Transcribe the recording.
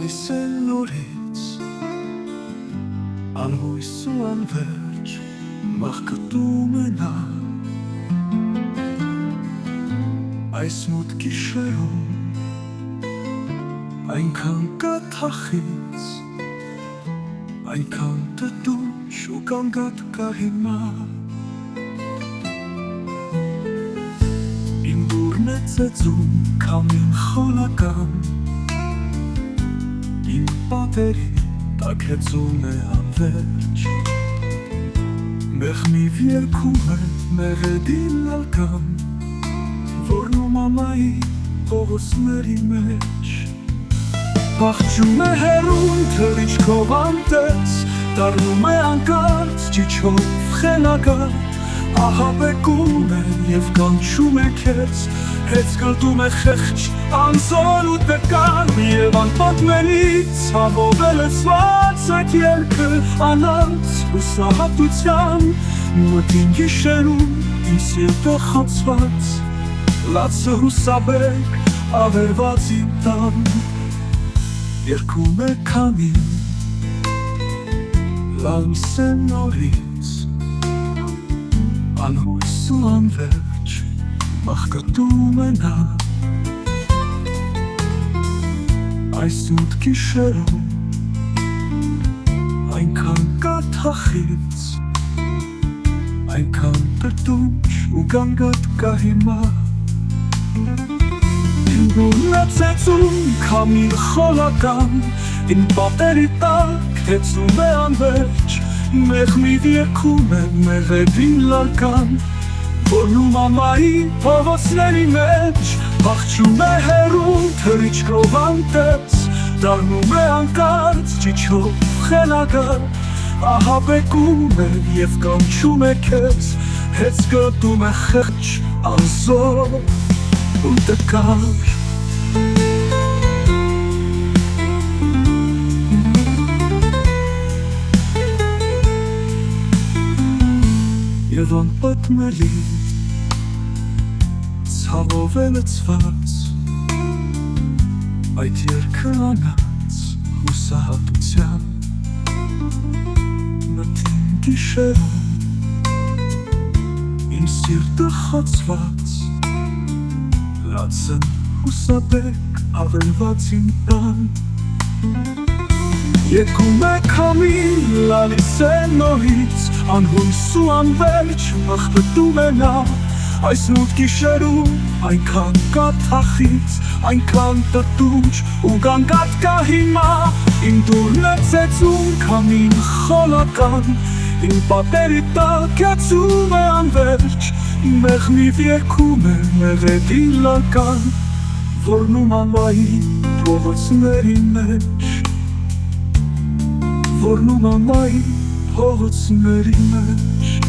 Լալիս է նորից անհույս ու անվերջ մաղկտում է նա այս մութ գիշերում այնքան կաթախից այնքան տտուչ ու կանգատ կա հիմա իմ դուրն է ծեծում քամին խոնական իմ պատերի տաքեցում է անվերջ մեղմիվ երգում է մեղեդի լալկան որն ու մամայի փողոցների մեջ Պախչում է հերուն թրիչքով անտես Դառնում է անկարծ ճիչով խելագար Ահաբեկում է և կանչում է քեզ Հետ գլտում է խեղճ անզոր ու տկան Եվ անպատմերից ցավով է լցված այդ երգը Անանց հուսահատության մտին գիշերում իմ սիրտը խոցված Լացը հուսաբեկ ավերված իմ տան Երգում է քամին լալիս է նորից անհույս ու անվերջ մաղկտում է նա այս մութ գիշերում այնքան կաթախից այնքան տտուչ ու գանգատ կա հիմա Դուրն է ծեծում քամին խոնական Իմ պատերի տակ հեծում է անվերջ Մեղմիվ երգում է մեղեդին լալկան Որն ու մամայի փողոցների մեջ Փախչում է հերուն թրիչքով անտես Դառնում է անկարծ ճիչով խելագար Ահաբեկում է և կանչում է քեզ Հետ գլտում է խեղճ անզոր ու տկար Եվ անպատմելի ցավով է լցված Այդ երգը անանց հուսահատության Մտին գիշերում իմ սիրտը խոցված Լացը հուսաբեկ ավերված իմ տան Երգում է քամին լալիս է նորից Անհույս ու անվերջ մաղկտում է նա Այս մութ գիշերում այնքան կաթախից Այնքան տտուչ ու գանգատ կա հիմա Իմ դուրն է ծեծում քամին խոնական Իմ պատերի տակ հեծում է անվերջ Մեղմիվ երգում է մեղեդի լալկան Որն ու մամայի փողոցների մեջ Որն ու մամայի փողոցների մեջ